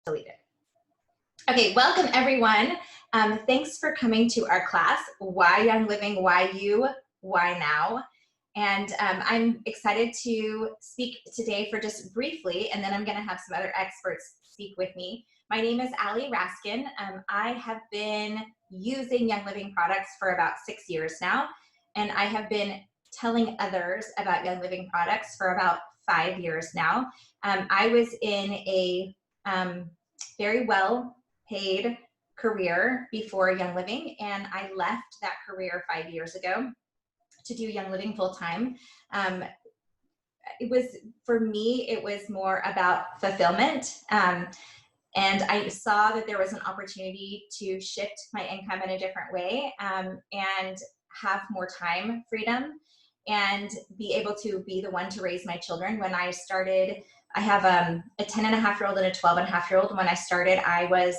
delete it. Okay, welcome everyone. Thanks for coming to our class, Why Young Living, Why You, Why Now? And I'm excited to speak today for just briefly, and then I'm gonna have some other experts speak with me. My name is Allie Raskin. I have been using Young Living products for about 6 years now, and I have been telling others about Young Living products for about 5 years now. I was in a very well paid career before Young Living, and I left that career 5 years ago to do Young Living full time. It was, for me, it was more about fulfillment. And I saw that there was an opportunity to shift my income in a different way, and have more time freedom and be able to be the one to raise my children. When I started, I have a 10-and-a-half-year-old and a 12-and-a-half-year-old. When I started, I was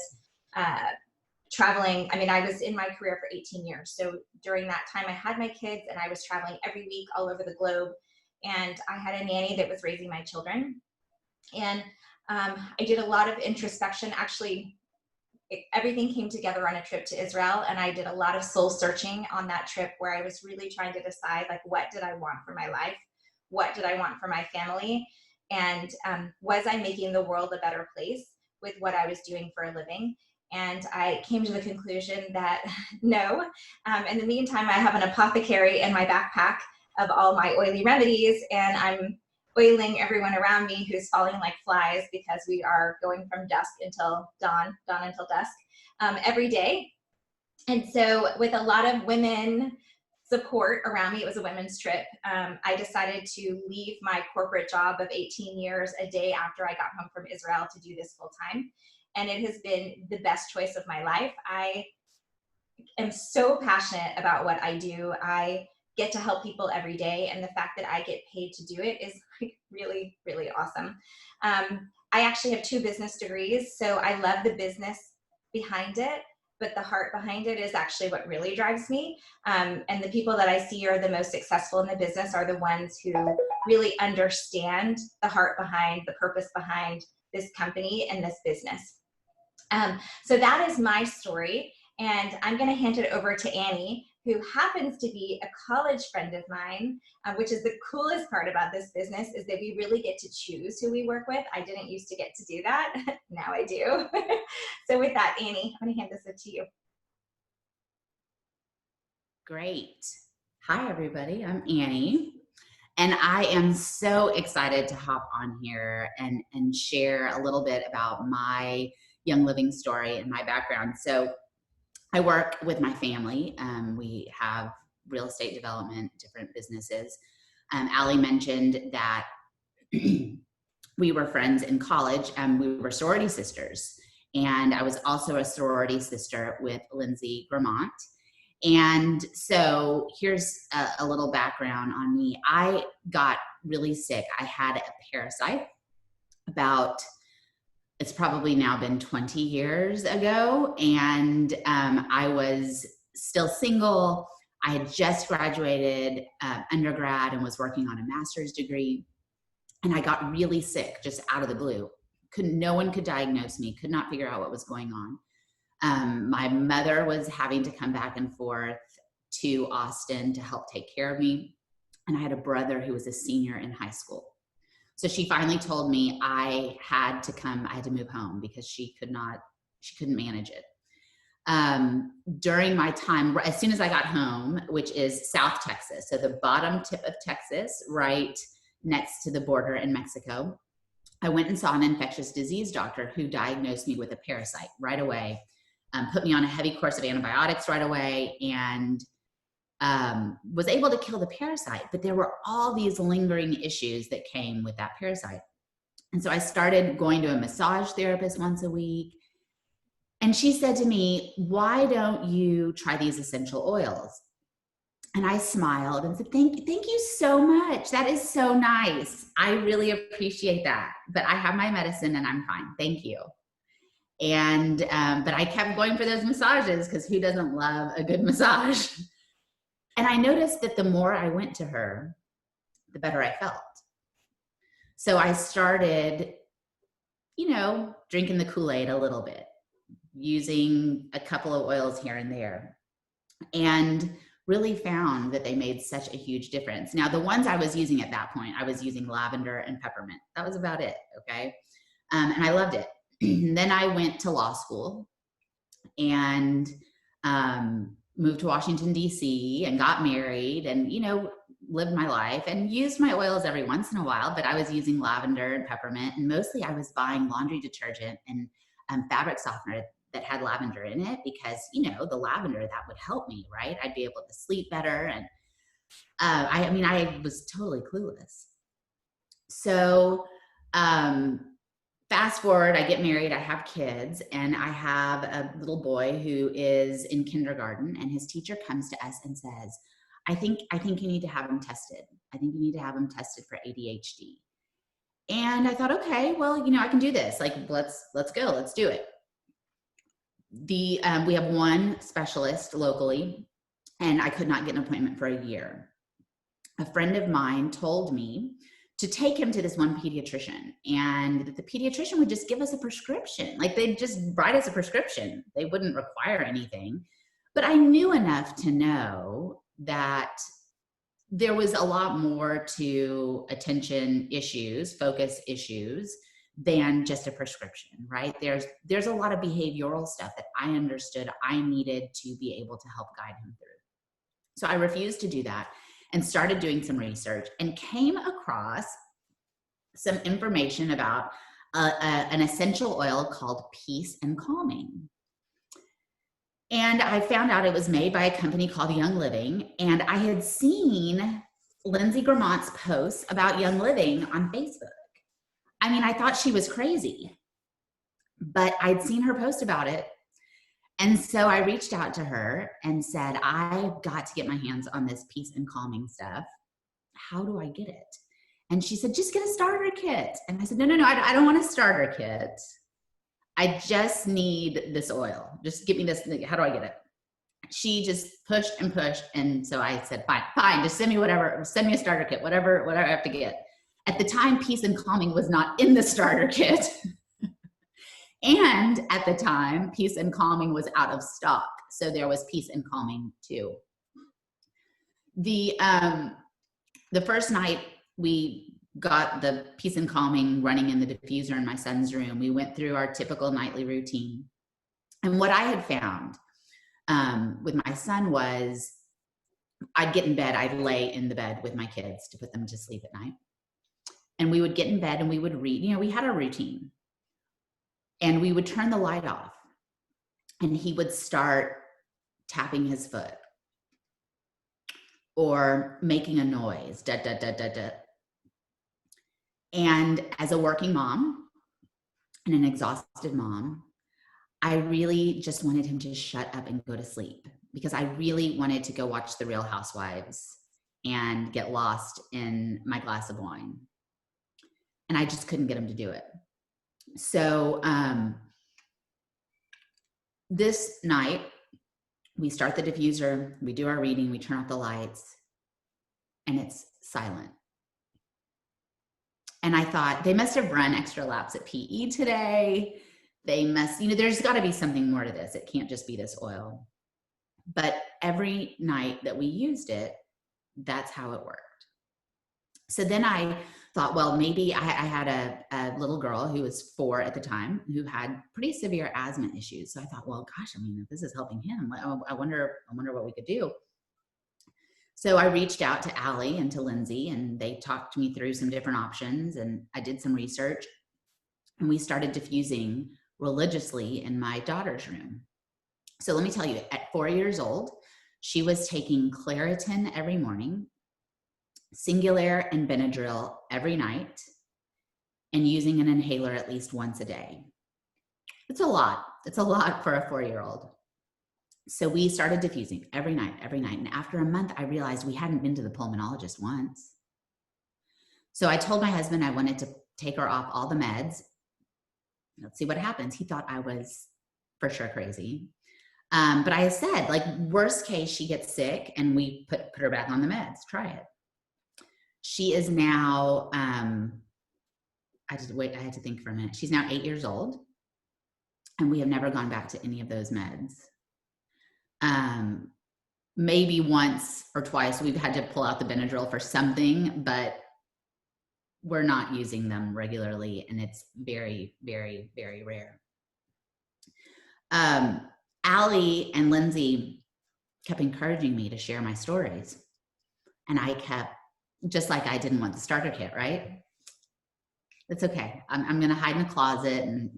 traveling. I mean, I was in my career for 18 years. So during that time, I had my kids and I was traveling every week all over the globe. And I had a nanny that was raising my children. And I did a lot of introspection. Actually, everything came together on a trip to Israel, and I did a lot of soul searching on that trip, where I was really trying to decide, like, what did I want for my life? What did I want for my family? And was I making the world a better place with what I was doing for a living? And I came to the conclusion that no. In the meantime, I have an apothecary in my backpack of all my oily remedies, and I'm oiling everyone around me who's falling like flies, because we are going from dusk until dawn until dusk, every day. And so with a lot of women support around me, it was a women's trip, I decided to leave my corporate job of 18 years a day after I got home from Israel to do this full time. And it has been the best choice of my life. I am so passionate about what I do. I get to help people every day, and the fact that I get paid to do it is like really, really awesome. I actually have 2 business degrees, so I love the business behind it, but the heart behind it is actually what really drives me. And the people that I see are the most successful in the business are the ones who really understand the heart behind, the purpose behind this company and this business. So that is my story, and I'm going to hand it over to Annie, who happens to be a college friend of mine, which is the coolest part about this business, is that we really get to choose who we work with. I didn't used to get to do that. Now I do. So with that, Annie, I'm going to hand this to you. Great. Hi, everybody. I'm Annie, and I am so excited to hop on here and share a little bit about my Young Living story and my background. So I work with my family. We have real estate development, different businesses. Allie mentioned that we were friends in college, and we were sorority sisters. And I was also a sorority sister with Lindsay Gramont. And so here's a little background on me. I got really sick. I had a parasite it's probably now been 20 years ago. And I was still single. I had just graduated undergrad and was working on a master's degree. And I got really sick just out of the blue. No one could diagnose me, could not figure out what was going on. My mother was having to come back and forth to Austin to help take care of me. And I had a brother who was a senior in high school. So she finally told me I had to move home because she couldn't manage it. During my time, as soon as I got home, which is South Texas, so the bottom tip of Texas, right next to the border in Mexico, I went and saw an infectious disease doctor who diagnosed me with a parasite right away, put me on a heavy course of antibiotics right away, and was able to kill the parasite. But there were all these lingering issues that came with that parasite. And so I started going to a massage therapist once a week. And she said to me, "Why don't you try these essential oils?" And I smiled and said, thank you so much. That is so nice. I really appreciate that. But I have my medicine and I'm fine. Thank you. And, but I kept going for those massages, because who doesn't love a good massage? And I noticed that the more I went to her, the better I felt. So I started drinking the Kool-Aid a little bit, using a couple of oils here and there, and really found that they made such a huge difference. Now, the ones I was using at that point, I was using lavender and peppermint. That was about it, okay? And I loved it. Then I went to law school and moved to Washington, D.C., and got married and, lived my life and used my oils every once in a while, but I was using lavender and peppermint, and mostly I was buying laundry detergent and fabric softener that had lavender in it because, the lavender, that would help me, right? I'd be able to sleep better. And I was totally clueless. So fast forward, I get married, I have kids, and I have a little boy who is in kindergarten, and his teacher comes to us and says, I think you need to have him tested. I think you need to have him tested for ADHD. And I thought, okay, well, I can do this. Like, let's go, let's do it. We have one specialist locally, and I could not get an appointment for a year. A friend of mine told me to take him to this one pediatrician, and the pediatrician would just give us a prescription. Like, they'd just write us a prescription. They wouldn't require anything. But I knew enough to know that there was a lot more to attention issues, focus issues, than just a prescription, right? There's a lot of behavioral stuff that I understood I needed to be able to help guide him through. So I refused to do that and started doing some research and came across some information about an essential oil called Peace and Calming. And I found out it was made by a company called Young Living. And I had seen Lindsay Gramont's posts about Young Living on Facebook. I thought she was crazy, but I'd seen her post about it. And so I reached out to her and said, I've got to get my hands on this Peace and Calming stuff. How do I get it? And she said, just get a starter kit. And I said, no, I don't want a starter kit. I just need this oil. Just give me this. How do I get it? She just pushed and pushed. And so I said, fine, just send me whatever, send me a starter kit, whatever I have to get. At the time, Peace and Calming was not in the starter kit. And at the time, Peace and Calming was out of stock. So there was Peace and Calming too. The first night we got the Peace and Calming running in the diffuser in my son's room, we went through our typical nightly routine. And what I had found with my son was I'd get in bed, I'd lay in the bed with my kids to put them to sleep at night. And we would get in bed and we would read, we had a routine. And we would turn the light off and he would start tapping his foot or making a noise, da, da, da, da, da. And as a working mom and an exhausted mom, I really just wanted him to shut up and go to sleep because I really wanted to go watch The Real Housewives and get lost in my glass of wine. And I just couldn't get him to do it. So this night, we start the diffuser, we do our reading, we turn off the lights, and it's silent. And I thought, they must have run extra laps at PE today. They must, there's got to be something more to this. It can't just be this oil. But every night that we used it, that's how it worked. So then I thought, well, maybe I had a little girl who was 4 at the time who had pretty severe asthma issues. So I thought, well, gosh, if this is helping him, I wonder what we could do. So I reached out to Allie and to Lindsay, and they talked me through some different options, and I did some research, and we started diffusing religiously in my daughter's room. So let me tell you, at 4 years old, she was taking Claritin every morning, Singulair and Benadryl every night, and using an inhaler at least once a day. It's a lot. It's a lot for a 4-year-old. So we started diffusing every night. And after a month, I realized we hadn't been to the pulmonologist once. So I told my husband I wanted to take her off all the meds. Let's see what happens. He thought I was for sure crazy. But I said, worst case, she gets sick and we put her back on the meds. Try it. She is now I had to think for a minute. She's now 8 years old, and we have never gone back to any of those meds. Maybe once or twice we've had to pull out the Benadryl for something, but we're not using them regularly, and it's very, very, very rare. Allie and Lindsay kept encouraging me to share my stories, and I kept, just like I didn't want the starter kit, right? It's okay. I'm going to hide in the closet and,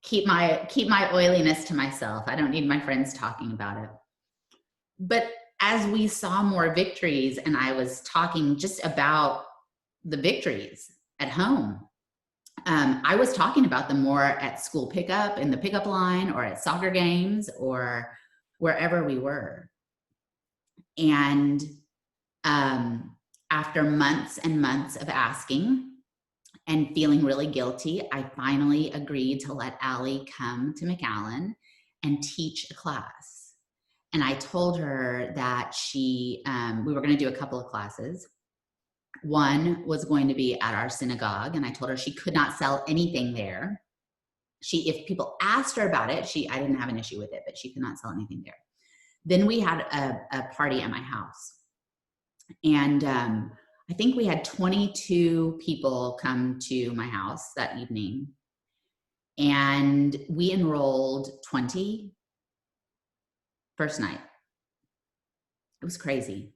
keep my oiliness to myself. I don't need my friends talking about it. But as we saw more victories, and I was talking just about the victories at home, I was talking about them more at school pickup, in the pickup line, or at soccer games, or wherever we were. And after months and months of asking and feeling really guilty, I finally agreed to let Allie come to McAllen and teach a class. And I told her that we were going to do a couple of classes. One was going to be at our synagogue, and I told her she could not sell anything there. If people asked her about it, I didn't have an issue with it, but she could not sell anything there. Then we had a party at my house, and I think we had 22 people come to my house that evening, and we enrolled 20 first night. It was crazy.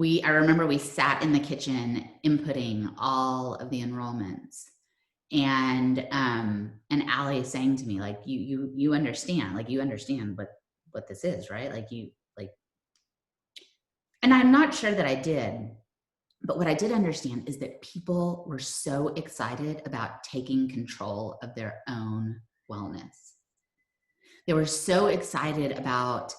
I remember we sat in the kitchen inputting all of the enrollments, and Allie saying to me, like, you understand, like, you understand what this is, right? And I'm not sure that I did, but what I did understand is that people were so excited about taking control of their own wellness. They were so excited about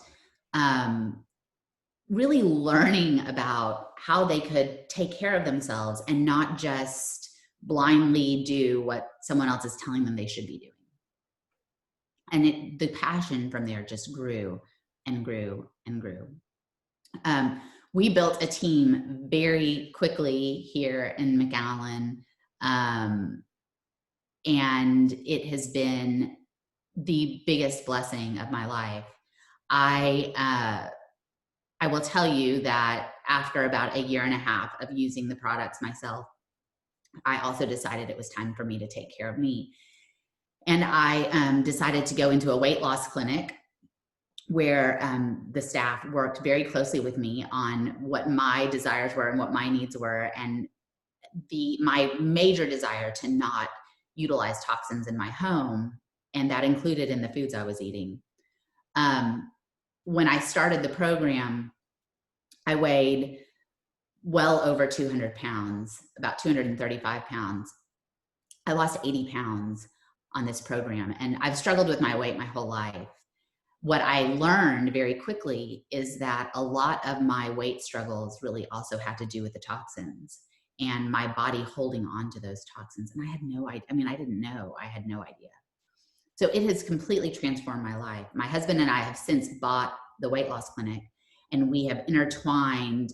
really learning about how they could take care of themselves and not just blindly do what someone else is telling them they should be doing. And the passion from there just grew and grew and grew. We built a team very quickly here in McAllen, and it has been the biggest blessing of my life. I will tell you that after about a year and a half of using the products myself, I also decided it was time for me to take care of me. And I decided to go into a weight loss clinic where the staff worked very closely with me on what my desires were and what my needs were, and my major desire to not utilize toxins in my home, and that included in the foods I was eating. When I started the program, I weighed well over 200 pounds, about 235 pounds. I lost 80 pounds on this program, and I've struggled with my weight my whole life. What I learned very quickly is that a lot of my weight struggles really also had to do with the toxins and my body holding on to those toxins. And I had no idea. I mean, I didn't know. I had no idea. So it has completely transformed my life. My husband and I have since bought the weight loss clinic, and we have intertwined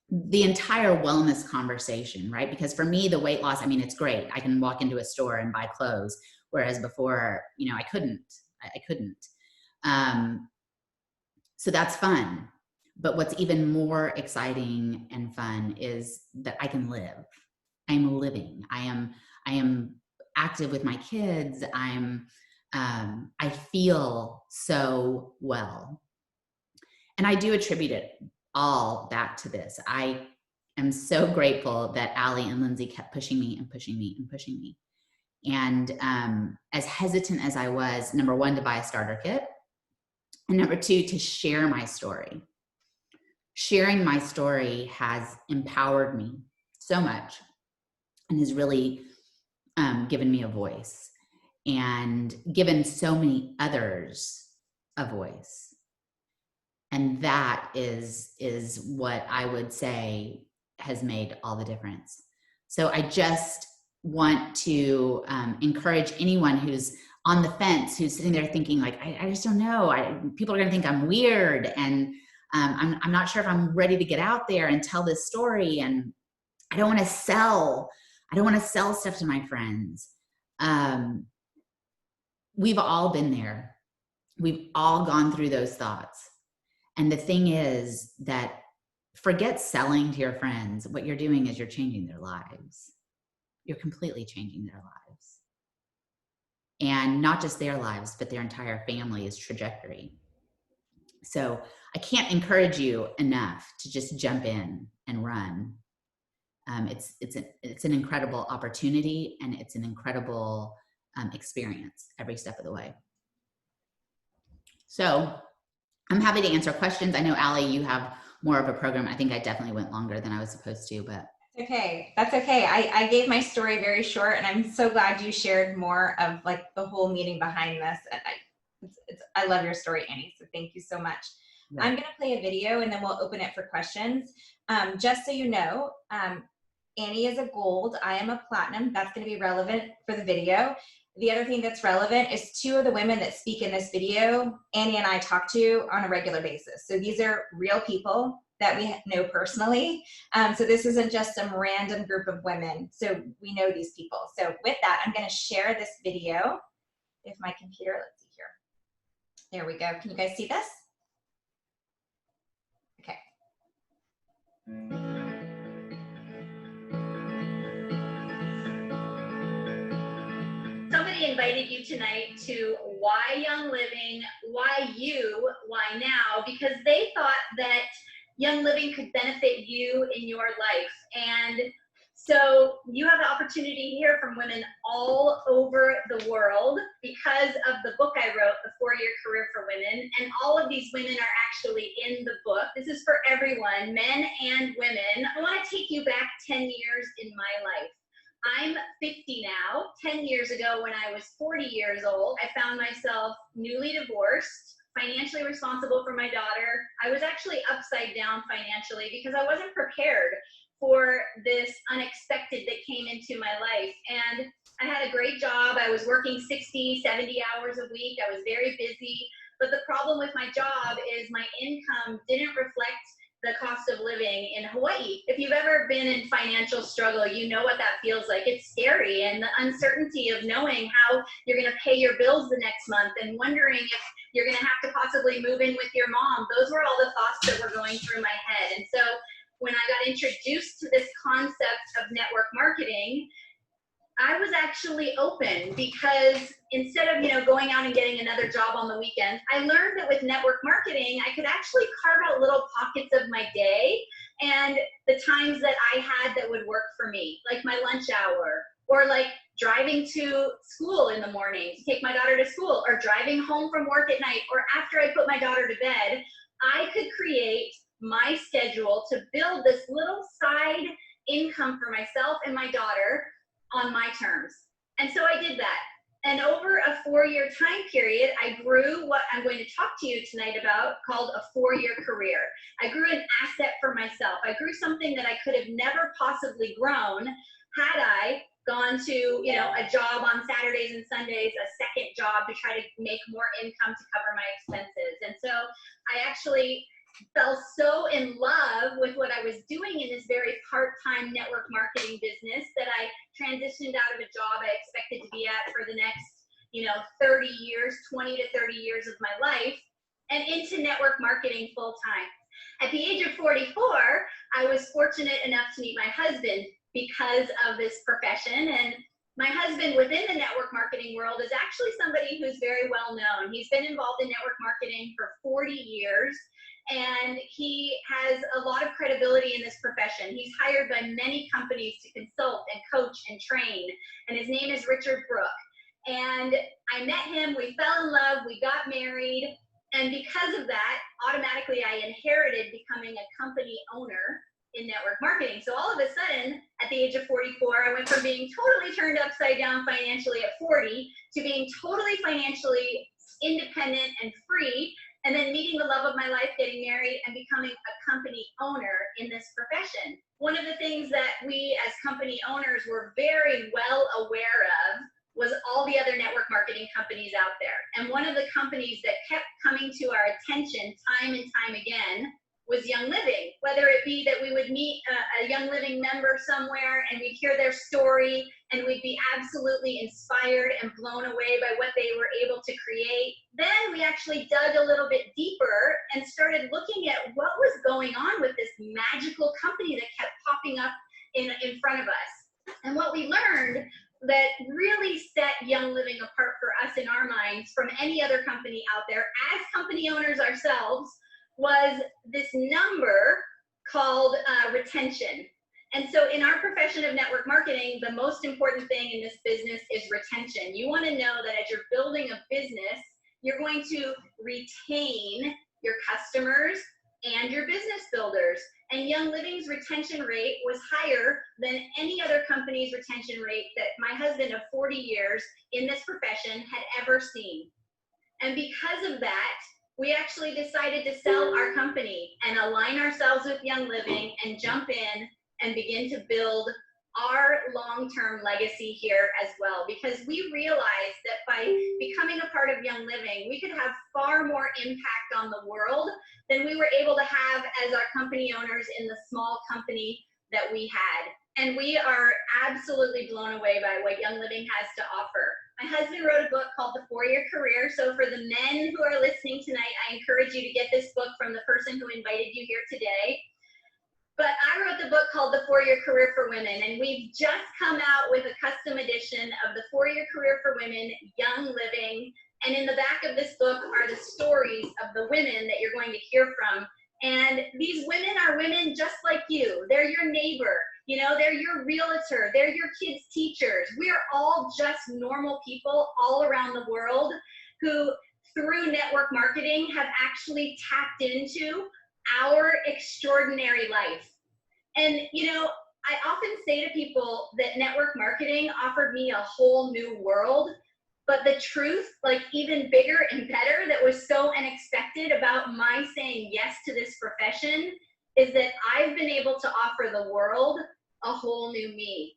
the entire wellness conversation, right? Because for me, the weight loss, I mean, it's great. I can walk into a store and buy clothes, whereas before, I couldn't. So that's fun. But what's even more exciting and fun is that I can live. I'm living. I am active with my kids. I feel so well. And I do attribute it all back to this. I am so grateful that Allie and Lindsay kept pushing me and pushing me and pushing me. And as hesitant as I was, number one, to buy a starter kit, and number two, to share my story. Sharing my story has empowered me so much and has really given me a voice and given so many others a voice. And that is what I would say has made all the difference. So I just want to encourage anyone who's on the fence, who's sitting there thinking like, I just don't know. People are going to think I'm weird, and I'm not sure if I'm ready to get out there and tell this story, and I don't want to sell I don't want to sell stuff to my friends. We've all been there. We've all gone through those thoughts. And the thing is that forget selling to your friends. What you're doing is you're changing their lives. You're completely changing their lives. And not just their lives, but their entire family's trajectory. So I can't encourage you enough to just jump in and run. It's an incredible opportunity, and it's an incredible experience every step of the way. So I'm happy to answer questions. I know, Allie, you have more of a program. I think I definitely went longer than I was supposed to, but. Okay, that's okay. I gave my story very short, and I'm so glad you shared more of like the whole meaning behind this. And I love your story, Annie, so thank you so much. Yeah. I'm gonna play a video and then we'll open it for questions. Just so you know, Annie is a gold, I am a platinum. That's gonna be relevant for the video. The other thing that's relevant is 2 of the women that speak in this video, Annie and I talk to on a regular basis. So these are real people that we know personally. So this isn't just some random group of women. So we know these people. So with that, I'm gonna share this video. If my computer, let's see here. There we go. Can you guys see this? Okay. Somebody invited you tonight to Why Young Living, why you, why now? Because they thought that Young Living could benefit you in your life. And so you have the opportunity to hear from women all over the world because of the book I wrote, The 4-Year Career for Women. And all of these women are actually in the book. This is for everyone, men and women. I want to take you back 10 years in my life. I'm 50 now. 10 years ago, when I was 40 years old, I found myself newly divorced, financially responsible for my daughter. I was actually upside down financially because I wasn't prepared for this unexpected that came into my life. And I had a great job. I was working 60, 70 hours a week. I was very busy. But the problem with my job is my income didn't reflect the cost of living in Hawaii. If you've ever been in financial struggle, you know what that feels like. It's scary, and the uncertainty of knowing how you're gonna pay your bills the next month and wondering if you're gonna have to possibly move in with your mom. Those were all the thoughts that were going through my head. And so when I got introduced to this concept of network marketing, I was actually open because instead of, going out and getting another job on the weekends, I learned that with network marketing, I could actually carve out little pockets of my day and the times that I had that would work for me, like my lunch hour, or like driving to school in the morning to take my daughter to school, or driving home from work at night, or after I put my daughter to bed. I could create my schedule to build this little side income for myself and my daughter on my terms. And so I did that. And over a 4-year time period, I grew what I'm going to talk to you tonight about, called a 4-year career. I grew an asset for myself. I grew something that I could have never possibly grown had I gone to, a job on Saturdays and Sundays, a second job to try to make more income to cover my expenses. And so I actually fell so in love with what I was doing in this very part-time network marketing business that I transitioned out of a job I expected to be at for the next, 30 years, 20 to 30 years of my life, and into network marketing full-time. At the age of 44, I was fortunate enough to meet my husband because of this profession. And my husband within the network marketing world is actually somebody who's very well known. He's been involved in network marketing for 40 years. And he has a lot of credibility in this profession. He's hired by many companies to consult and coach and train. And his name is Richard Brook. And I met him, we fell in love, we got married. And because of that, automatically I inherited becoming a company owner in network marketing. So all of a sudden, at the age of 44, I went from being totally turned upside down financially at 40 to being totally financially independent and free, and then meeting the love of my life, getting married, and becoming a company owner in this profession. One of the things that we as company owners were very well aware of was all the other network marketing companies out there. And one of the companies that kept coming to our attention time and time again was Young Living, whether it be that we would meet a Young Living member somewhere and we'd hear their story and we'd be absolutely inspired and blown away by what they were able to create. Then we actually dug a little bit deeper and started looking at what was going on with this magical company that kept popping up in front of us. And what we learned that really set Young Living apart for us in our minds from any other company out there as company owners ourselves was this number called retention. And so in our profession of network marketing, the most important thing in this business is retention. You want to know that as you're building a business, you're going to retain your customers and your business builders. And Young Living's retention rate was higher than any other company's retention rate that my husband of 40 years in this profession had ever seen. And because of that, we actually decided to sell our company and align ourselves with Young Living and jump in and begin to build our long-term legacy here as well, because we realized that by becoming a part of Young Living, we could have far more impact on the world than we were able to have as our company owners in the small company that we had. And we are absolutely blown away by what Young Living has to offer. My husband wrote a book called The 4-Year Career. So for the men who are listening tonight, I encourage you to get this book from the person who invited you here today. But I wrote the book called The 4-Year Career for Women, and we've just come out with a custom edition of The 4-Year Career for Women, Young Living. And in the back of this book are the stories of the women that you're going to hear from. And these women are women just like you. They're your neighbor. You know, they're your realtor. They're your kids' teachers. We are all just normal people all around the world who, through network marketing, have actually tapped into our extraordinary life. And, you know, I often say to people that network marketing offered me a whole new world. But the truth, like even bigger and better, that was so unexpected about my saying yes to this profession is that I've been able to offer the world a whole new me.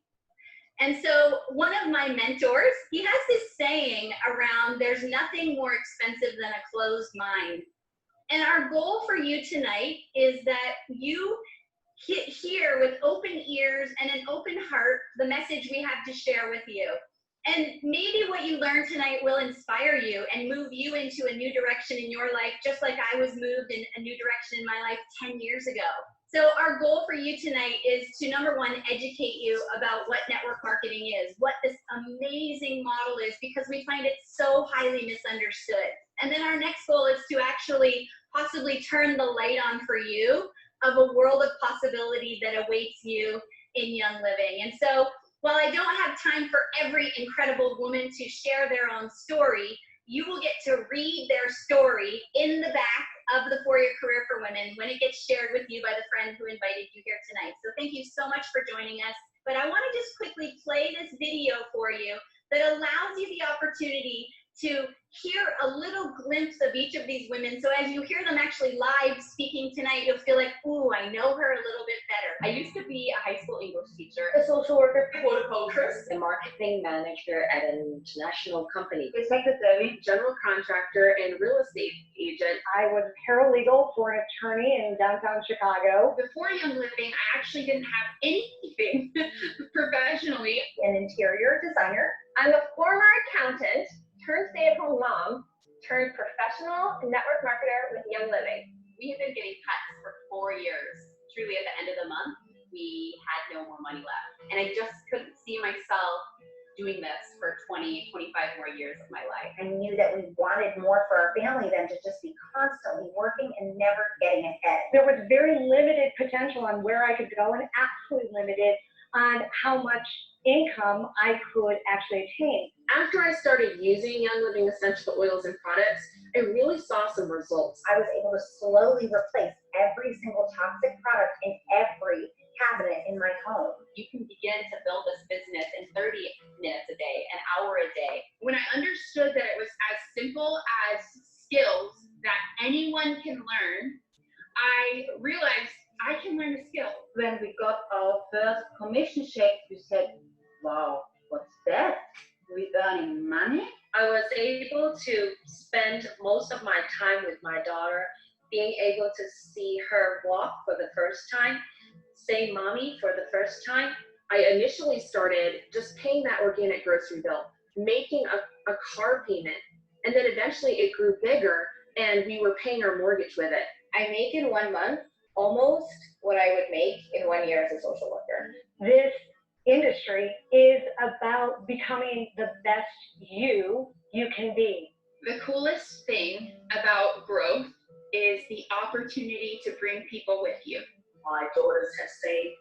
And so one of my mentors, he has this saying around, there's nothing more expensive than a closed mind. And our goal for you tonight is that you hear with open ears and an open heart the message we have to share with you. And maybe what you learned tonight will inspire you and move you into a new direction in your life, just like I was moved in a new direction in my life 10 years ago. So our goal for you tonight is to, number one, educate you about what network marketing is, what this amazing model is, because we find it so highly misunderstood. And then our next goal is to actually possibly turn the light on for you of a world of possibility that awaits you in Young Living. And so while I don't have time for every incredible woman to share their own story, you will get to read their story in the back of the 4-Year Career for Women when it gets shared with you by the friend who invited you here tonight. So thank you so much for joining us. But I want to just quickly play this video for you that allows you the opportunity to hear a little glimpse of each of these women. So as you hear them actually live speaking tonight, you'll feel like, ooh, I know her a little bit better. I used to be a high school English teacher, a social worker, horticulturist, a marketing manager at an international company, a secretary, general contractor, and real estate agent. I was paralegal for an attorney in downtown Chicago. Before Young Living, I actually didn't have anything professionally. An interior designer. I'm a former accountant, turned stay-at-home mom, turned professional network marketer with Young Living. We have been getting cuts for 4 years. Truly, at the end of the month, we had no more money left. And I just couldn't see myself doing this for 20, 25 more years of my life. I knew that we wanted more for our family than to just be constantly working and never getting ahead. There was very limited potential on where I could go and absolutely limited on how much income I could actually attain. After I started using Young Living essential oils and products, I really saw some results. I was able to slowly replace every single toxic product in every cabinet in my home. You can begin to build this business in 30 minutes a day, an hour a day. When I understood that it was as simple as skills that anyone can learn, I realized I can learn a skill. When we got our first commission check, we said, wow, what's that? We're earning money? I was able to spend most of my time with my daughter being able to see her walk for the first time, say mommy for the first time. I initially started just paying that organic grocery bill, making a car payment, and then eventually it grew bigger and we were paying our mortgage with it. I make in 1 month almost what I would make in 1 year as a social worker. This industry is about becoming the best you can be. The coolest thing about growth is the opportunity to bring people with you. My daughters have seen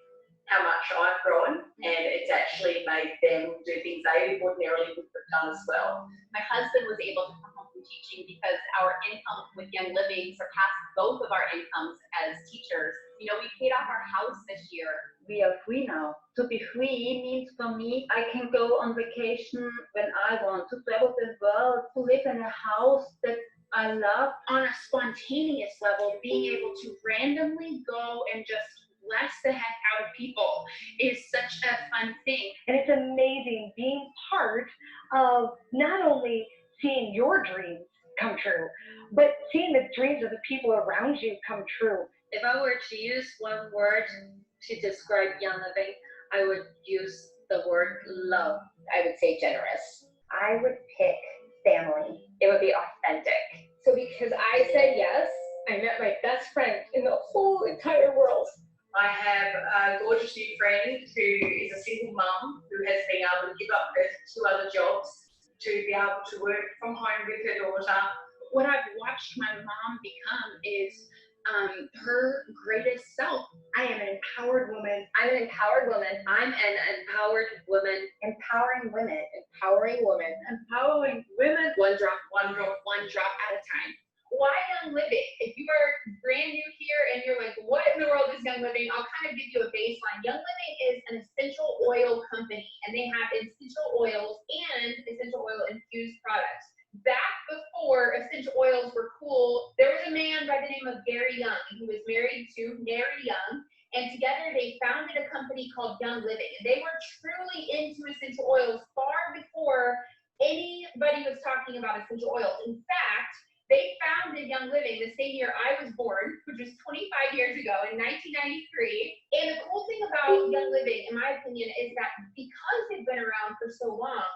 how much I've grown, and it's actually made them do things they ordinarily would have done as well. My husband was able to come home from teaching because our income with Young Living surpassed both of our incomes as teachers. You know, we paid off our house this year. We are free now. To be free means for me, I can go on vacation when I want, to travel the world, to live in a house that I love. On a spontaneous level, being able to randomly go and just bless the heck out of people is such a fun thing. And it's amazing being part of not only seeing your dreams come true, but seeing the dreams of the people around you come true. If I were to use one word to describe Young Living, I would use the word love. I would say generous. I would pick family. It would be authentic. So because I said yes, I met my best friend in the whole entire world. I have a gorgeous new friend who is a single mum who has been able to give up her 2 other jobs to be able to work from home with her daughter. What I've watched my mom become is her greatest self. I am an empowered woman. I'm an empowered woman. I'm an empowered woman. Empowering women. Empowering women. Empowering women. One drop at a time. Why Young Living? If you are brand new here and you're like, what in the world is Young Living? I'll kind of give you a baseline. Young Living is an essential oil company, and they have essential oils and essential oil infused products. Back before essential oils were cool, there was a man by the name of Gary Young who was married to Mary Young, and together they founded a company called Young Living. And they were truly into essential oils far before anybody was talking about essential oils. In fact, they founded Young Living the same year I was born, which was 25 years ago in 1993. And the cool thing about Young Living, in my opinion, is that because they've been around for so long,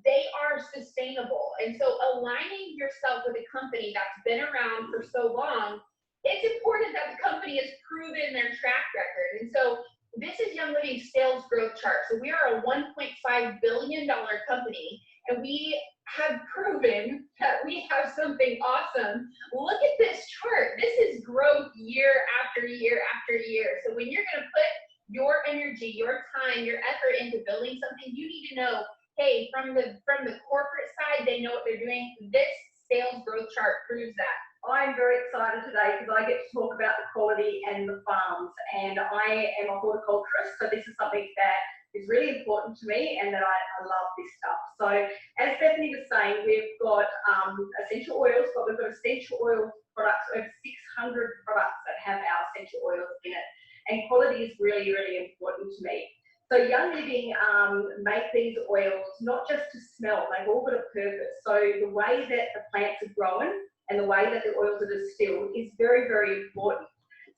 they are sustainable. And so aligning yourself with a company that's been around for so long, it's important that the company has proven their track record. And so this is Young Living's sales growth chart. So we are a $1.5 billion company, and we have proven that we have something awesome. Look at this chart. This is growth year after year after year. So when you're going to put your energy, your time, your effort into building something, you need to know, hey, from the corporate side, they know what they're doing. This sales growth chart proves that. I'm very excited today because I get to talk about the quality and the farms, and I am a horticulturist, so this is something that is really important to me and that I love this stuff. So as Bethany was saying, we've got essential oils, but we've got essential oil products, over 600 products that have our essential oils in it, and quality is really, really important to me. So Young Living make these oils not just to smell, they've all got a purpose. So the way that the plants are grown and the way that the oils are distilled is very, very important.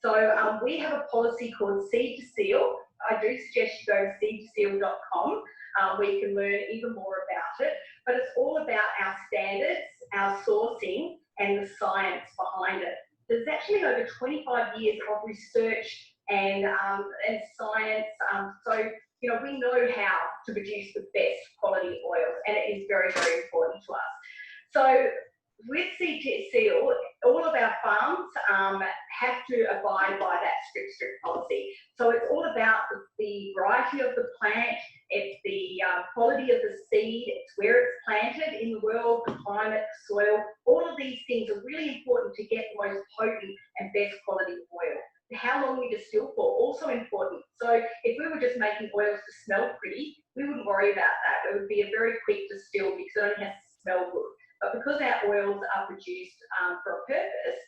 So we have a policy called Seed to Seal. I do suggest you go to seedtoseal.com where you can learn even more about it. But it's all about our standards, our sourcing, and the science behind it. There's actually over 25 years of research and science. So, you know, we know how to produce the best quality oils, and it is very, very important to us. So with Seed to Seal, all of our farms have to abide by that strict policy. So it's all about the variety of the plant, it's the quality of the seed, it's where it's planted in the world, the climate, the soil. All of these things are really important to get the most potent and best quality oil. How long we distill for, also important. So if we were just making oils to smell pretty, we wouldn't worry about that. It would be a very quick distill because it only has to smell good. But because our oils are produced for a purpose,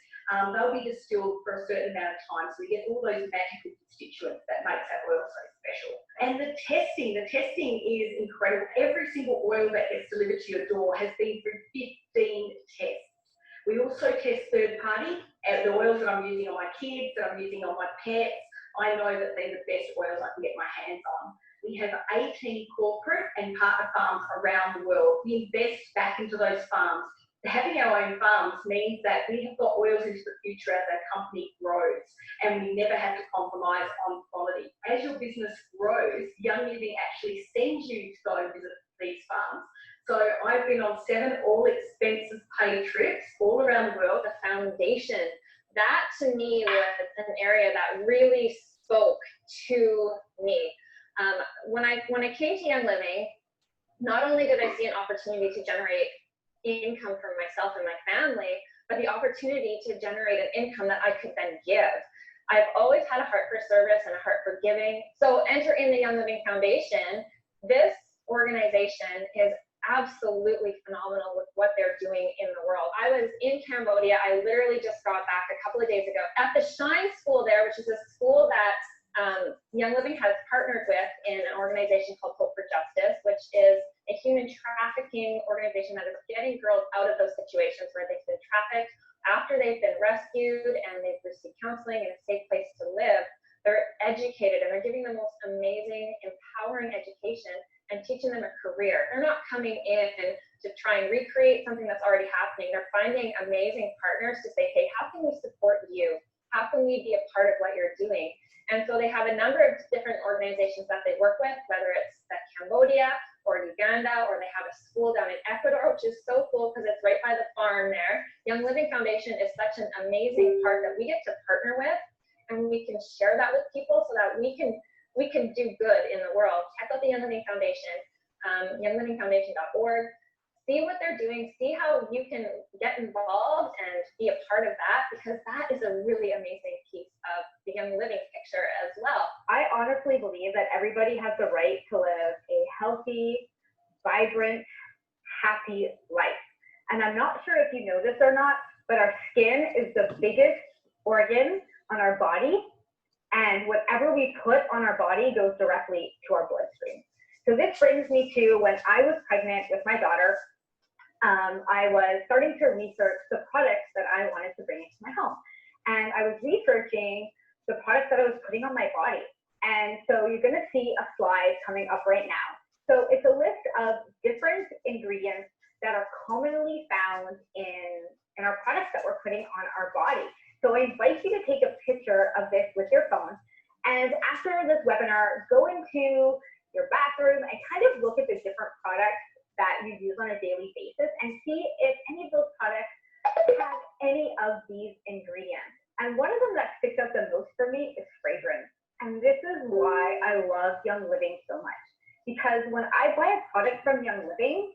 they'll be distilled for a certain amount of time. So we get all those magical constituents that makes that oil so special. And the testing is incredible. Every single oil that gets delivered to your door has been through 15 tests. We also test third party And the oils that I'm using on my kids, that I'm using on my pets, I know that they're the best oils I can get my hands on. We have 18 corporate and partner farms around the world. We invest back into those farms. Having our own farms means that we have got oils into the future as our company grows, and we never have to compromise on quality. As your business grows, Young Living actually sends you to go and visit these farms. So I've been on 7 all expenses paid trips all around the world. The foundation, that to me was an area that really spoke to me. When I came to Young Living, not only did I see an opportunity to generate income for myself and my family, but the opportunity to generate an income that I could then give. I've always had a heart for service and a heart for giving. So enter in the Young Living Foundation. This organization is absolutely phenomenal with what they're doing in the world. I was in Cambodia. I literally just got back a couple of days ago at the Shine School there, which is a school that Young Living has partnered with in an organization called Hope for Justice, which is a human trafficking organization that is getting girls out of those situations where they've been trafficked after they've been rescued and they've received counseling and a safe place to live. They're educated and they're giving them the most amazing, empowering education and teaching them a career. They're not coming in to try and recreate something that's already happening. They're finding amazing partners to say, hey, how can we support you? How can we be a part of what you're doing? And so they have a number of different organizations that they work with, whether it's Cambodia or Uganda, or they have a school down in Ecuador, which is so cool because it's right by the farm there. Young Living Foundation is such an amazing part that we get to partner with, and we can share that with people so that we can do good in the world. Check out the Young Living Foundation, younglivingfoundation.org. See what they're doing, see how you can get involved and be a part of that, because that is a really amazing piece of the Young Living picture as well. I honestly believe that everybody has the right to live a healthy, vibrant, happy life. And I'm not sure if you know this or not, but our skin is the biggest organ on our body, and whatever we put on our body goes directly to our bloodstream. So this brings me to when I was pregnant with my daughter. I was starting to research the products that I wanted to bring into my home. And I was researching the products that I was putting on my body. And so you're gonna see a slide coming up right now. So it's a list of different ingredients that are commonly found in our products that we're putting on our body. So I invite you to take a picture of this with your phone. And after this webinar, go into your bathroom and kind of look at the different products that you use on a daily basis and see if any of those products have any of these ingredients. And one of them that sticks out the most for me is fragrance. And this is why I love Young Living so much. Because when I buy a product from Young Living,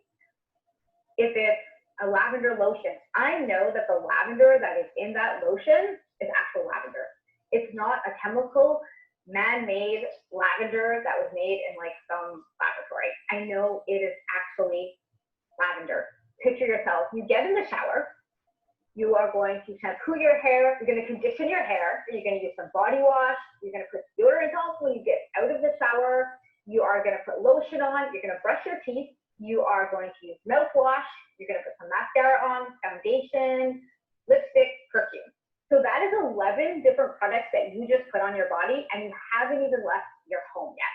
if it's a lavender lotion, I know that the lavender that is in that lotion is actual lavender. It's not a chemical man-made lavender that was made in like some laboratory. I know it is actually lavender. Picture yourself, you get in the shower, you are going to shampoo your hair, you're going to condition your hair, you're going to use some body wash, you're going to put deodorant on when you get out of the shower, you are going to put lotion on, you're going to brush your teeth, you are going to use mouthwash, you're going to put some mascara on, foundation, lipstick, perfume. So that is 11 different products that you just put on your body, and you haven't even left your home yet.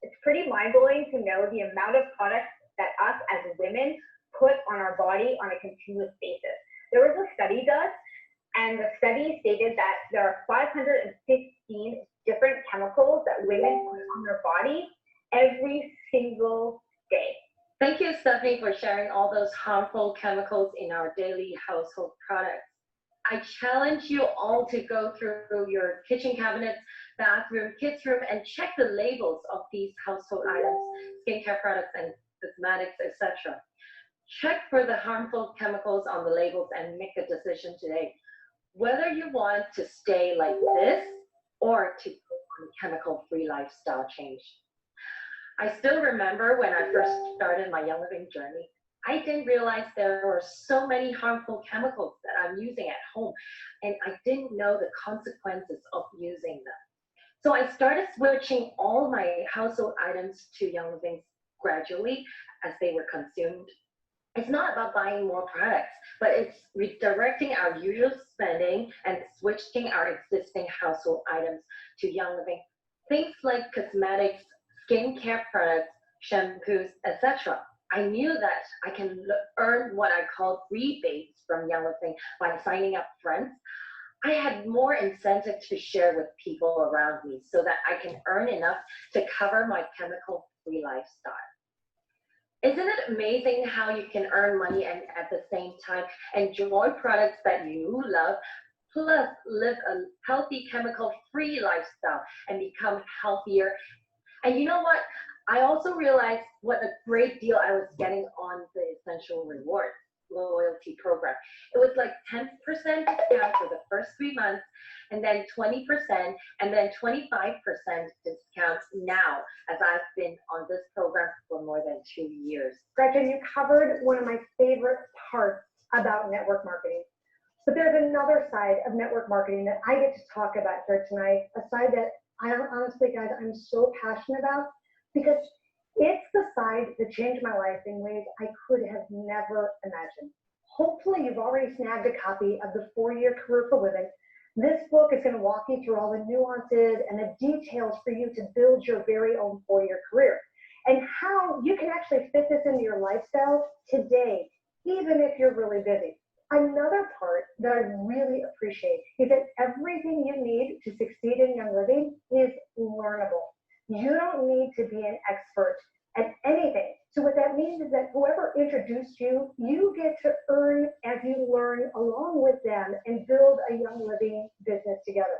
It's pretty mind-blowing to know the amount of products that us as women put on our body on a continuous basis. There was a study done, and the study stated that there are 515 different chemicals that women put on their body every single day. Thank you, Stephanie, for sharing all those harmful chemicals in our daily household products. I challenge you all to go through your kitchen cabinets, bathroom, kids' room, and check the labels of these household items, skincare products, and cosmetics, etc. Check for the harmful chemicals on the labels and make a decision today, whether you want to stay like this or to go on a chemical-free lifestyle change. I still remember when I first started my Young Living journey, I didn't realize there were so many harmful chemicals that I'm using at home, and I didn't know the consequences of using them. So I started switching all my household items to Young Living gradually as they were consumed It's not about buying more products, but it's redirecting our usual spending and switching our existing household items to Young Living. Things like cosmetics, skincare products, shampoos, etc. I knew that I can earn what I call rebates from Young Living by signing up friends. I had more incentive to share with people around me so that I can earn enough to cover my chemical-free lifestyle. Isn't it amazing how you can earn money and at the same time enjoy products that you love, plus live a healthy chemical-free lifestyle and become healthier? And you know what? I also realized what a great deal I was getting on the Essential Rewards loyalty program. It was like 10% discount for the first 3 months, and then 20%, and then 25% discount now, as I've been on this program for more than 2 years. Gretchen, you covered one of my favorite parts about network marketing. But there's another side of network marketing that I get to talk about here tonight, a side that I honestly, guys, I'm so passionate about, because it's the side that changed my life in ways I could have never imagined. Hopefully, you've already snagged a copy of the 4-Year Career for Living. This book is going to walk you through all the nuances and the details for you to build your very own 4-year career, and how you can actually fit this into your lifestyle today, even if you're really busy. Another part that I really appreciate is that everything you need to succeed in Young Living is learnable. You don't need to be an expert at anything. So what that means is that whoever introduced you, you get to earn as you learn along with them and build a Young Living business together.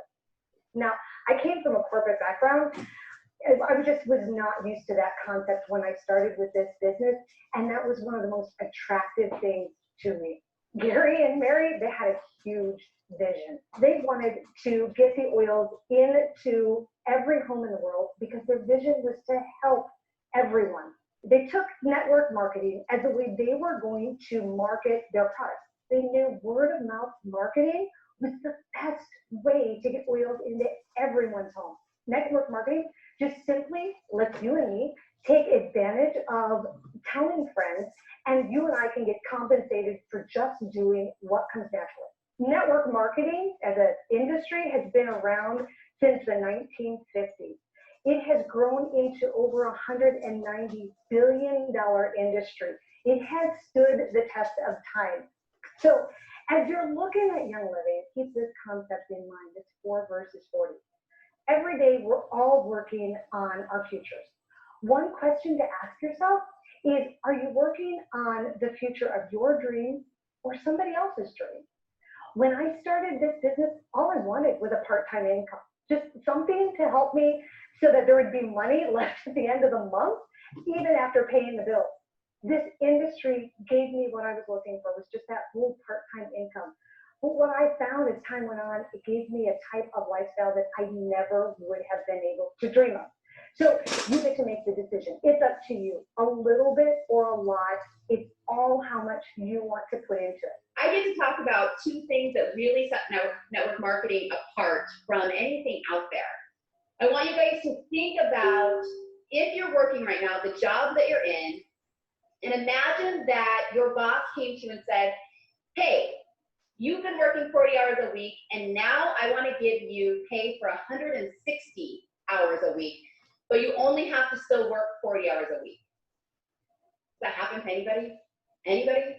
Now, I came from a corporate background. I was not used to that concept when I started with this business, and that was one of the most attractive things to me. Gary and Mary, they had a huge vision. They wanted to get the oils into every home in the world because their vision was to help everyone. They took network marketing as a way they were going to market their products. They knew word of mouth marketing was the best way to get oils into everyone's home. Network marketing just simply lets you and me take advantage of telling friends, and you and I can get compensated for just doing what comes naturally. Network marketing as an industry has been around since the 1950s. It has grown into over $190 billion industry. It has stood the test of time. So as you're looking at Young Living, keep this concept in mind. It's 4 versus 40. Every day, we're all working on our futures. One question to ask yourself is, are you working on the future of your dreams or somebody else's dream? When I started this business, all I wanted was a part-time income, just something to help me so that there would be money left at the end of the month, even after paying the bills. This industry gave me what I was looking for, was just that full part-time income. But what I found as time went on, it gave me a type of lifestyle that I never would have been able to dream of. So you get to make the decision. It's up to you, a little bit or a lot. It's all how much you want to put into it. I get to talk about 2 things that really set network marketing apart from anything out there. I want you guys to think about, if you're working right now, the job that you're in, and imagine that your boss came to you and said, hey, you've been working 40 hours a week, and now I want to give you pay for 160 hours a week, but you only have to still work 40 hours a week. Does that happen to anybody? Anybody?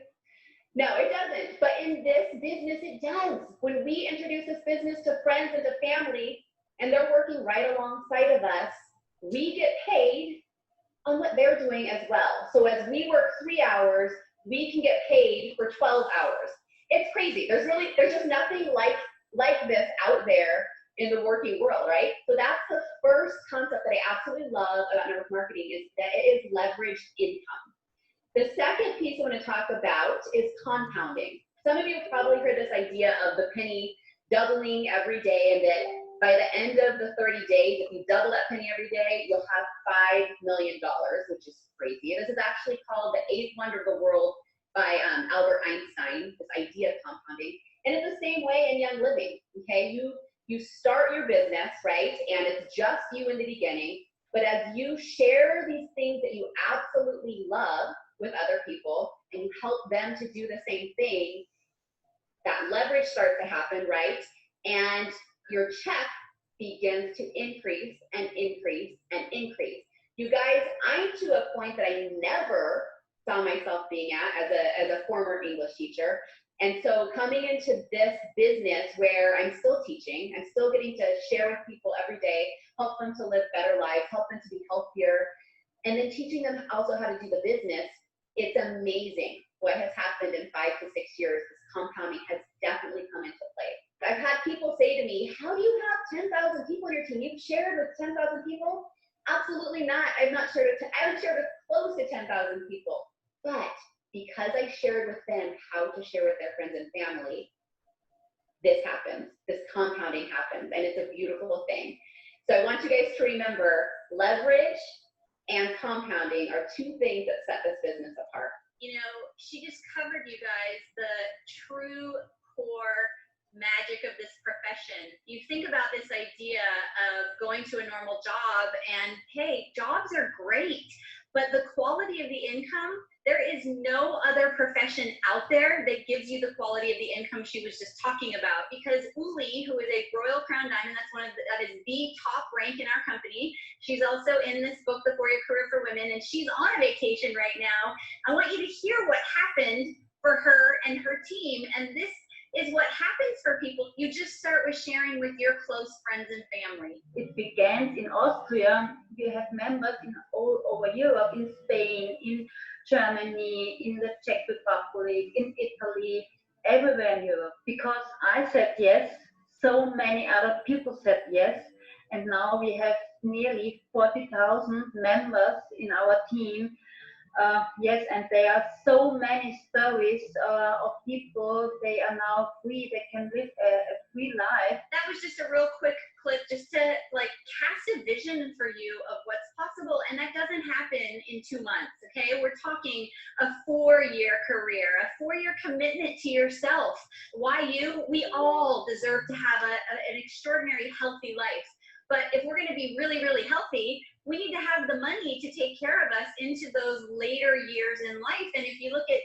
No, it doesn't. But in this business, it does. When we introduce this business to friends and to family, and they're working right alongside of us, we get paid on what they're doing as well. So as we work 3 hours, we can get paid for 12 hours. It's crazy. There's just nothing like this out there in the working world, right? So that's the first concept that I absolutely love about network marketing, is that it is leveraged income. The second piece I want to talk about is compounding. Some of you have probably heard this idea of the penny doubling every day, and that by the end of the 30 days, if you double that penny every day, you'll have $5 million, which is crazy. This is actually called the 8th wonder of the world by Albert Einstein, this idea of compounding. And it's the same way in Young Living, okay? You start your business, right? And it's just you in the beginning, but as you share these things that you absolutely love with other people, and you help to do the same thing, that leverage starts to happen, right? And your check begins to increase and increase and increase. You guys, I'm to a point that I never saw myself being at as a former English teacher. And so coming into this business where I'm still teaching, I'm still getting to share with people every day, help them to live better lives, help them to be healthier, and then teaching them also how to do the business, it's amazing what has happened in 5 to 6 years. This compounding has definitely come into play. I've had people say to me, how do you have 10,000 people in your team? You've shared with 10,000 people? Absolutely not. I haven't shared with close to 10,000 people. But because I shared with them how to share with their friends and family, this happens. This compounding happens, and it's a beautiful thing. So I want you guys to remember, leverage and compounding are two things that set this business apart. You know, she just covered, you guys, the true core magic of this profession. You think about this idea of going to a normal job, and hey, jobs are great, but the quality of the income, there is no other profession out there that gives you the quality of the income she was just talking about. Because Uli, who is a Royal Crown Diamond, that is the top rank in our company. She's also in this book, The 4-Year Career for Women, and she's on a vacation right now. I want you to hear what happened for her and her team. And this is what happens for people. You just start with sharing with your close friends and family. It began in Austria. We have members in all over Europe, in Spain, in Germany, in the Czech Republic, in Italy, everywhere in Europe. Because I said yes, so many other people said yes, and now we have nearly 40,000 members in our team. Yes, and there are so many stories of people. They are now free. They can live a free life. That was just a real quick clip just to like cast a vision for you of what's possible. And that doesn't happen in 2 months, okay? We're talking a 4-year career, a 4-year commitment to yourself. Why you? We all deserve to have an extraordinary healthy life. But if we're gonna be really, really healthy, we need to have the money to take care of us into those later years in life. And if you look at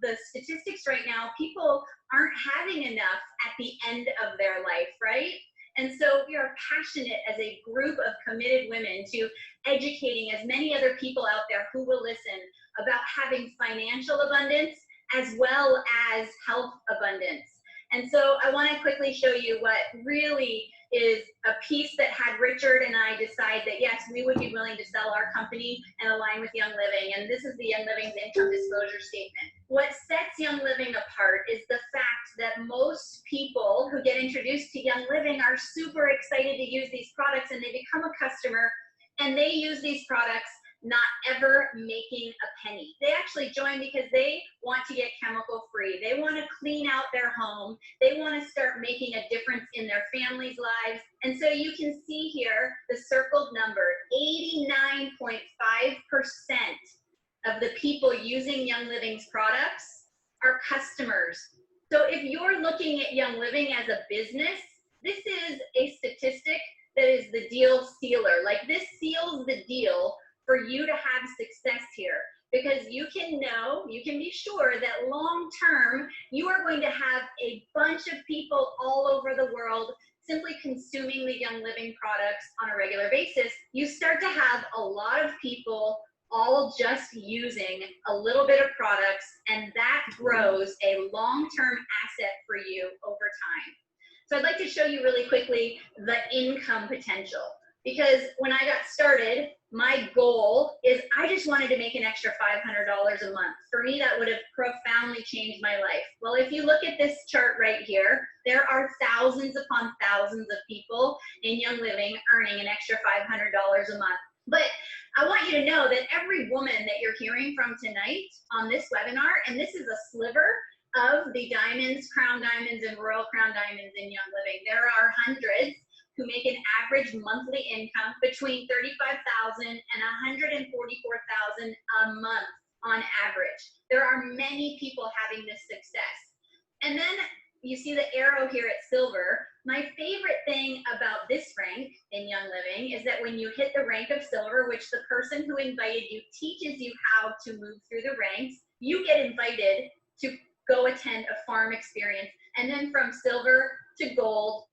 the statistics right now, people aren't having enough at the end of their life, right? And so we are passionate as a group of committed women to educating as many other people out there who will listen about having financial abundance as well as health abundance. And so I want to quickly show you what really is a piece that had Richard and I decide that yes, we would be willing to sell our company and align with Young Living. And this is the Young Living's income disclosure statement. What sets Young Living apart is the fact that most people who get introduced to Young Living are super excited to use these products, and they become a customer and they use these products not ever making a penny. They actually join because they want to get chemical free. They want to clean out their home. They want to start making a difference in their families' lives. And so you can see here the circled number, 89.5% of the people using Young Living's products are customers. So if you're looking at Young Living as a business, this is a statistic that is the deal sealer. Like this seals the deal for you to have success here, because you can be sure that long term, you are going to have a bunch of people all over the world simply consuming the Young Living products on a regular basis. You start to have a lot of people all just using a little bit of products, and that grows a long-term asset for you over time. So I'd like to show you really quickly the income potential. Because when I got started, my goal is I just wanted to make an extra $500 a month. For me, that would have profoundly changed my life. Well, if you look at this chart right here, there are thousands upon thousands of people in Young Living earning an extra $500 a month. But I want you to know that every woman that you're hearing from tonight on this webinar, and this is a sliver of the diamonds, crown diamonds, and royal crown diamonds in Young Living. There are hundreds who make an average monthly income between $35,000 and $144,000 a month on average. There are many people having this success. And then you see the arrow here at silver. My favorite thing about this rank in Young Living is that when you hit the rank of silver, which the person who invited you teaches you how to move through the ranks, you get invited to go attend a farm experience. And then from silver to gold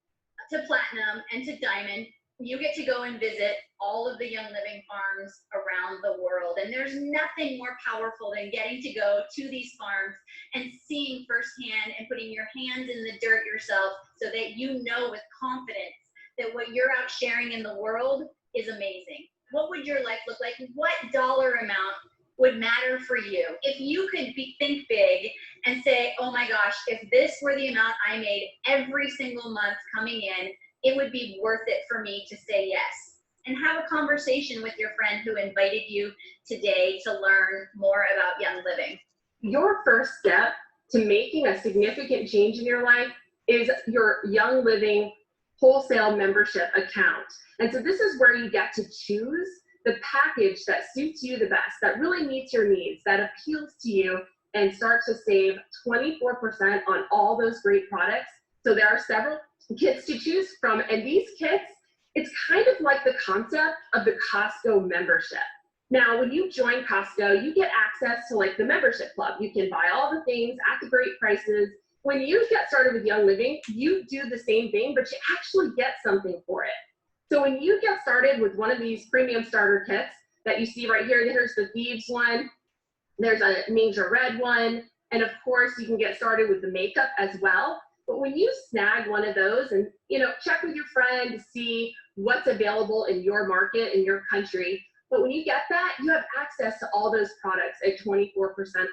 to platinum and to diamond, you get to go and visit all of the Young Living farms around the world. And there's nothing more powerful than getting to go to these farms and seeing firsthand and putting your hands in the dirt yourself so that you know with confidence that what you're out sharing in the world is amazing. What would your life look like? What dollar amount would matter for you? If you could think big and say, oh my gosh, if this were the amount I made every single month coming in, it would be worth it for me to say yes. And have a conversation with your friend who invited you today to learn more about Young Living. Your first step to making a significant change in your life is your Young Living wholesale membership account. And so this is where you get to choose the package that suits you the best, that really meets your needs, that appeals to you, and start to save 24% on all those great products. So there are several kits to choose from, and these kits, it's kind of like the concept of the Costco membership. Now, when you join Costco, you get access to like the membership club. You can buy all the things at the great prices. When you get started with Young Living, you do the same thing, but you actually get something for it. So when you get started with one of these premium starter kits that you see right here, there's the Thieves one, there's a Manger Red one, and of course you can get started with the makeup as well. But when you snag one of those and, you know, check with your friend to see what's available in your market, in your country, but when you get that, you have access to all those products at 24%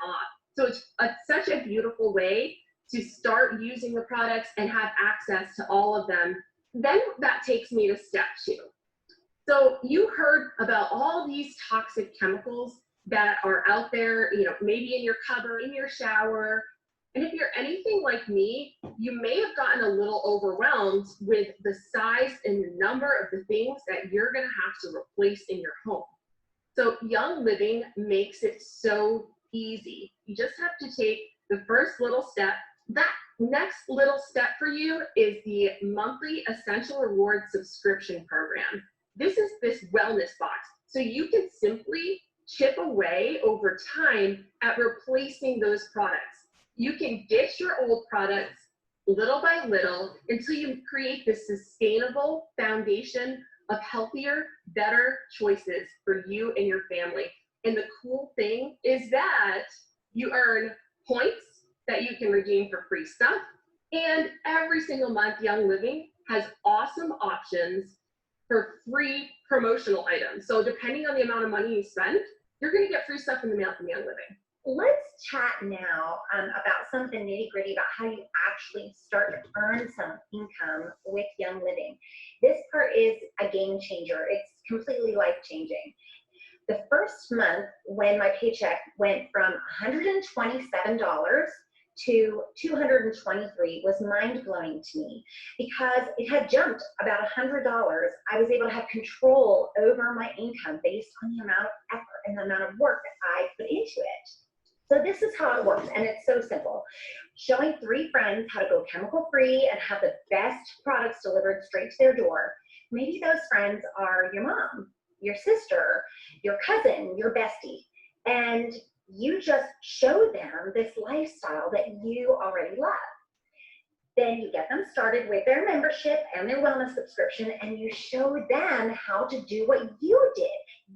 off. So it's such a beautiful way to start using the products and have access to all of them. Then that takes me to step 2. So you heard about all these toxic chemicals that are out there, you know, maybe in your cupboard, in your shower. And if you're anything like me, you may have gotten a little overwhelmed with the size and the number of the things that you're gonna have to replace in your home. So Young Living makes it so easy. You just have to take the first little step. That next little step for you is the monthly Essential Rewards subscription program. This is this wellness box. So you can simply chip away over time at replacing those products. You can ditch your old products little by little until you create this sustainable foundation of healthier, better choices for you and your family. And the cool thing is that you earn points that you can redeem for free stuff. And every single month, Young Living has awesome options for free promotional items. So depending on the amount of money you spend, you're gonna get free stuff in the mail from Young Living. Let's chat now about some of the nitty gritty about how you actually start to earn some income with Young Living. This part is a game changer. It's completely life changing. The first month when my paycheck went from $127 to $223 was mind-blowing to me because it had jumped about $100. I was able to have control over my income based on the amount of effort and the amount of work that I put into it. So this is how it works, and it's so simple. Showing 3 friends how to go chemical-free and have the best products delivered straight to their door. Maybe those friends are your mom, your sister, your cousin, your bestie, and you just show them this lifestyle that you already love. Then you get them started with their membership and their wellness subscription, and you show them how to do what you did.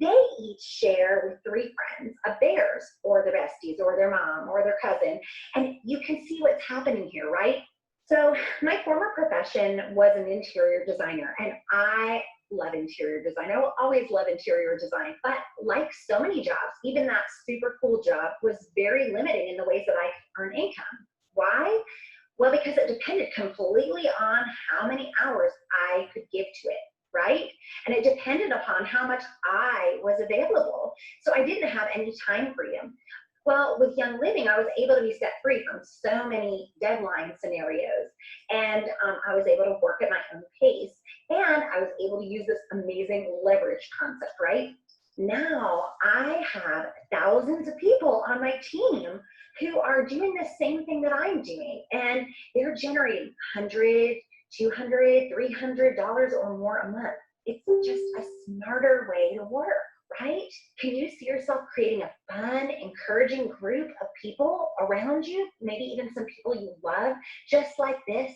They each share with 3 friends of theirs, or their besties, or their mom, or their cousin, and you can see what's happening here, right? So my former profession was an interior designer, and I love interior design. I will always love interior design, but like so many jobs, even that super cool job was very limiting in the ways that I could earn income. Why? Well, because it depended completely on how many hours I could give to it, right? And it depended upon how much I was available. So I didn't have any time freedom. Well, with Young Living, I was able to be set free from so many deadline scenarios. And I was able to work at my own pace. And I was able to use this amazing leverage concept, right? Now I have thousands of people on my team who are doing the same thing that I'm doing. And they're generating $100, $200, $300 or more a month. It's just a smarter way to work. right? Can you see yourself creating a fun, encouraging group of people around you, maybe even some people you love, just like this?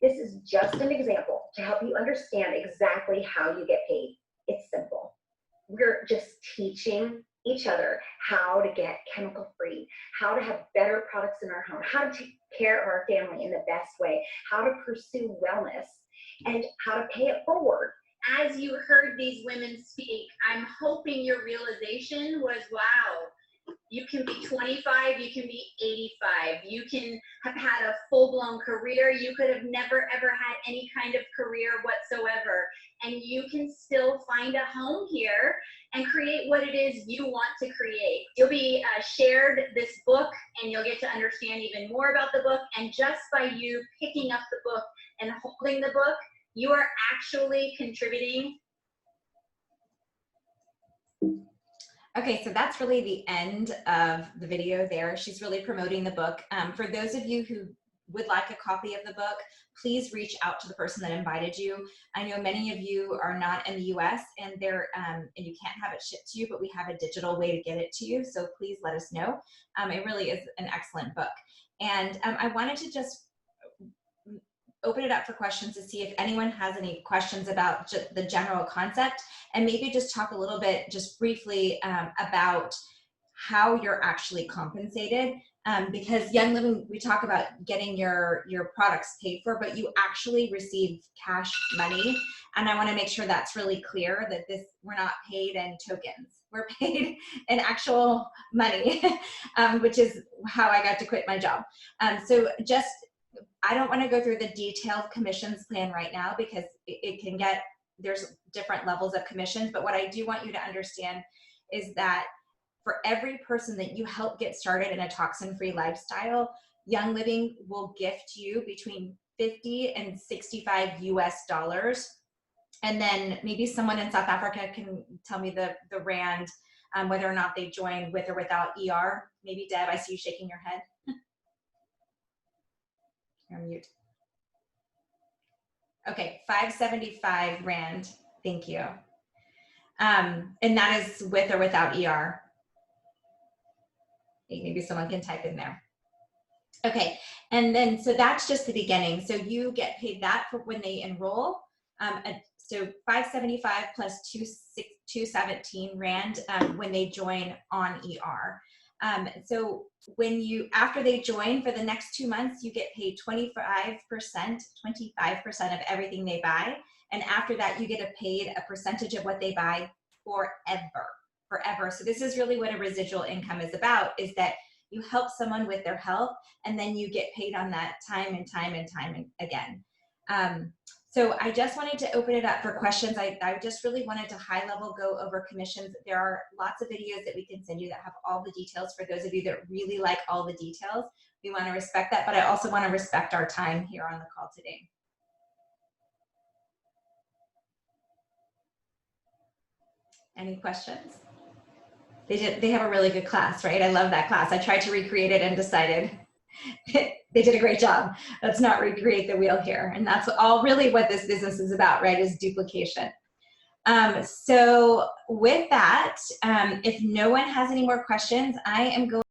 This is just an example to help you understand exactly how you get paid. It's simple. We're just teaching each other how to get chemical free, how to have better products in our home, how to take care of our family in the best way, how to pursue wellness, and how to pay it forward. As you heard these women speak, I'm hoping your realization was, wow, you can be 25, you can be 85, you can have had a full-blown career, you could have never ever had any kind of career whatsoever, and you can still find a home here and create what it is you want to create. You'll be shared this book, and you'll get to understand even more about the book, and just by you picking up the book and holding the book, you are actually contributing. Okay, so that's really the end of the video there. She's really promoting the book. For those of you who would like a copy of the book, please reach out to the person that invited you. I know many of you are not in the US and and you can't have it shipped to you, but we have a digital way to get it to you. So please let us know. It really is an excellent book. And I wanted to just open it up for questions to see if anyone has any questions about the general concept, and maybe just talk a little bit, just briefly, about how you're actually compensated. Because Young Living, we talk about getting your products paid for, but you actually receive cash money. And I want to make sure that's really clear that we're not paid in tokens. We're paid in actual money, which is how I got to quit my job. So just, I don't want to go through the detailed commissions plan right now because it can get, there's different levels of commissions, but what I do want you to understand is that for every person that you help get started in a toxin-free lifestyle, Young Living will gift you between $50 and $65 US. And then maybe someone in South Africa can tell me the rand, whether or not they joined with or without ER. Maybe Deb, I see you shaking your head. You're on mute. Okay, 575 rand. Thank you. And that is with or without ER. Maybe someone can type in there. Okay, and then so that's just the beginning. So you get paid that for when they enroll. So 575 plus 217 rand when they join on ER. So after they join for the next 2 months, you get paid 25% of everything they buy. And after that, you get paid a percentage of what they buy forever. So this is really what a residual income is about, is that you help someone with their health and then you get paid on that time and time and time again. So I just wanted to open it up for questions. I just really wanted to high level go over commissions. There are lots of videos that we can send you that have all the details for those of you that really like all the details. We want to respect that, but I also want to respect our time here on the call today. Any questions? They have a really good class, right? I love that class. I tried to recreate it and decided they did a great job. Let's not recreate the wheel here. And that's all really what this business is about, right? Is duplication. So with that, if no one has any more questions, I am going